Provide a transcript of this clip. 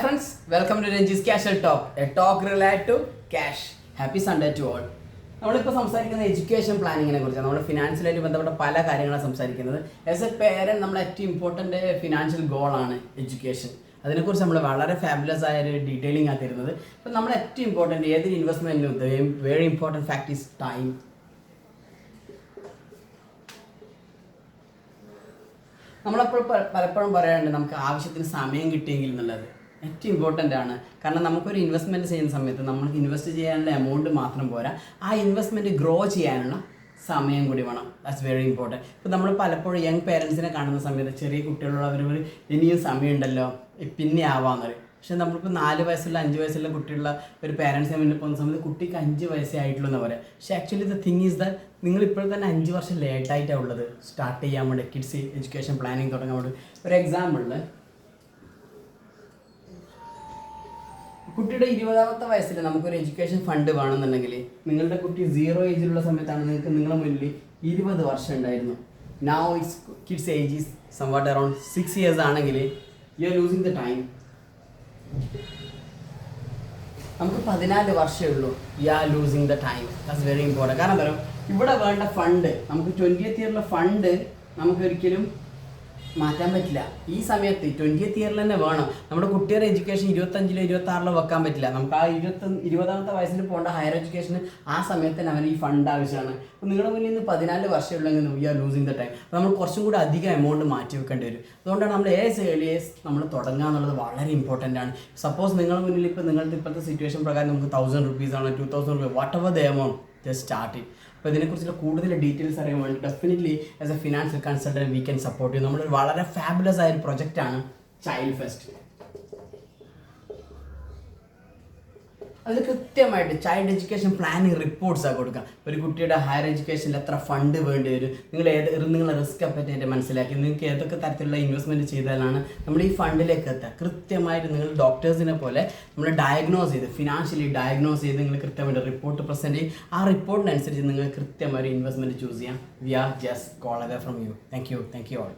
friends, welcome to Ranji's Casual Talk, a talk related to cash. Happy Sunday to all. നമ്മളിപ്പോൾ സംസാരിക്കുന്നത് education പ്ലാനിങ്ങിനെ കുറിച്ചാണ്. നമ്മൾ ഫിനാൻഷ്യലായിട്ട് ബന്ധപ്പെട്ട പല കാര്യങ്ങളാണ് സംസാരിക്കുന്നത്. ആസ് എ പേരൻറ്റ് നമ്മുടെ ഏറ്റവും ഇമ്പോർട്ടൻ്റ് ഫിനാൻഷ്യൽ ഗോളാണ് എഡ്യൂക്കേഷൻ. അതിനെക്കുറിച്ച് നമ്മൾ വളരെ ഫാബുലസ് ആയ ഒരു ഡീറ്റെയിലിംഗ് ആണ് തരുന്നത്. ഇപ്പം നമ്മൾ ഏറ്റവും ഇമ്പോർട്ടൻറ്റ് ഏതൊരു ഇൻവെസ്റ്റ്മെൻറ്റിനും very important fact is time. നമ്മളപ്പോൾ പലപ്പോഴും പറയാറുണ്ട് നമുക്ക് ആവശ്യത്തിന് സമയം കിട്ടിയെങ്കിൽ എന്നുള്ളത് ഏറ്റവും ഇമ്പോർട്ടൻ്റ് ആണ്. കാരണം നമുക്കൊരു ഇൻവെസ്റ്റ്മെൻറ്റ് ചെയ്യുന്ന സമയത്ത് നമുക്ക് ഇൻവെസ്റ്റ് ചെയ്യാനുള്ള എമൗണ്ട് മാത്രം പോരാ, ആ ഇൻവെസ്റ്റ്മെൻറ്റ് ഗ്രോ ചെയ്യാനുള്ള സമയം കൂടി വേണം. That's very important. ഇപ്പോൾ നമ്മൾ പലപ്പോഴും യങ് പേരൻസിനെ കാണുന്ന സമയത്ത് ചെറിയ കുട്ടികളുള്ളവർ ഇനിയും സമയമുണ്ടല്ലോ പിന്നെ ആവാമെന്ന് പറയും. പക്ഷേ നമ്മളിപ്പോൾ 4 വയസ്സുള്ള 5 വയസ്സുള്ള കുട്ടിയുള്ള ഒരു പേരൻസിനെ മുന്നിൽ പോകുന്ന സമയത്ത് കുട്ടിക്ക് 5 വയസ്സേ ആയിട്ടുള്ളൂ എന്ന് പറയാം. പക്ഷേ actually the thing is that നിങ്ങൾ ഇപ്പോൾ തന്നെ 5 വർഷം ലേറ്റായിട്ടാണ് ഉള്ളത് സ്റ്റാർട്ട് ചെയ്യാൻ വേണ്ടി കിഡ്സ് എഡ്യൂക്കേഷൻ പ്ലാനിങ് തുടങ്ങാൻ വേണ്ടി. ഒരു എക്സാമ്പിളിൽ കുട്ടിയുടെ 20ാമത്തെ വയസ്സിൽ നമുക്കൊരു എഡ്യൂക്കേഷൻ ഫണ്ട് വേണമെന്നുണ്ടെങ്കിൽ നിങ്ങളുടെ കുട്ടി 0 ഏജിലുള്ള സമയത്താണ് നിങ്ങൾക്ക് നിങ്ങളുടെ മുന്നിൽ 20 വർഷം ഉണ്ടായിരുന്നു. Now it's kids age is somewhat around 6 years ആണെങ്കിൽ you are losing the time. നമുക്ക് 14 വർഷമേ ഉള്ളൂ. You are losing the time. That's very important. കാരണം എന്താ പറയുക, ഇവിടെ വേണ്ട ഫണ്ട് നമുക്ക് 20th ഇയറിലെ ഫണ്ട് നമുക്കൊരിക്കലും മാറ്റാൻ പറ്റില്ല. ഈ സമയത്ത് 20th ഇയറിൽ തന്നെ വേണം. നമ്മുടെ കുട്ടികളുടെ എഡ്യൂക്കേഷൻ 25-ലോ 26-ലോ വെക്കാൻ പറ്റില്ല. നമുക്ക് ആ 20ാമത്തെ വയസ്സിൽ പോകേണ്ട ഹയർ എഡ്യൂക്കേഷന് ആ സമയത്ത് തന്നെ അവന് ഈ ഫണ്ട് ആവശ്യമാണ്. അപ്പോൾ നിങ്ങളുടെ മുന്നിൽ നിന്ന് 14 വർഷം ഉള്ളെങ്കിൽ we are losing the time. അപ്പോൾ നമ്മൾ കുറച്ചും കൂടി അധികം എമൗണ്ട് മാറ്റി വെക്കേണ്ടി വരും. അതുകൊണ്ടാണ് നമ്മൾ ഏസ് നമ്മൾ തുടങ്ങുക എന്നുള്ളത് വളരെ ഇമ്പോർട്ടൻ്റ് ആണ്. സപ്പോസ് നിങ്ങളുടെ മുന്നിൽ ഇപ്പോൾ നിങ്ങളുടെ ഇപ്പോഴത്തെ സിറ്റുവേഷൻ പ്രകാരം നമുക്ക് 1000 rupees ആണ്, 2000 rupees, what ever the amount, just start it. അപ്പോൾ ഇതിനെക്കുറിച്ചുള്ള കൂടുതൽ ഡീറ്റെയിൽസ് അറിയാൻ വേണ്ടി definitely as A financial consultant we can support ചെയ്യും. നമ്മളൊരു വളരെ ഫാബുലസ് ആയ ഒരു പ്രൊജക്റ്റാണ് ചൈൽഡ് ഫെസ്റ്റ്. അതിൽ കൃത്യമായിട്ട് ചൈൽഡ് എഡ്യൂക്കേഷൻ പ്ലാനിങ് റിപ്പോർട്ട്സാണ് കൊടുക്കുക. ഒരു കുട്ടിയുടെ ഹയർ എഡ്യൂക്കേഷനിൽ എത്ര ഫണ്ട് വേണ്ടി വരും, നിങ്ങളെ റിസ്ക് പറ്റി മനസ്സിലാക്കി നിങ്ങൾക്ക് ഏതൊക്കെ തരത്തിലുള്ള ഇൻവെസ്റ്റ്മെൻറ്റ് ചെയ്താലാണ് നമ്മൾ ഈ ഫണ്ടിലേക്ക് എത്തുക. കൃത്യമായിട്ട് നിങ്ങൾ ഡോക്ടേഴ്സിനെ പോലെ നമ്മൾ ഡയഗ്നോസ് ചെയ്ത് ഫിനാൻഷ്യലി ഡയഗ്നോസ് ചെയ്ത് നിങ്ങൾ കൃത്യമായിട്ട് റിപ്പോർട്ട് പ്രസൻറ്റ് ചെയ്യും. ആ റിപ്പോർട്ടിനനുസരിച്ച് നിങ്ങൾ കൃത്യമായൊരു ഇൻവെസ്റ്റ്മെൻറ്റ് ചൂസ് ചെയ്യാം. We are just call away from you. Thank you all.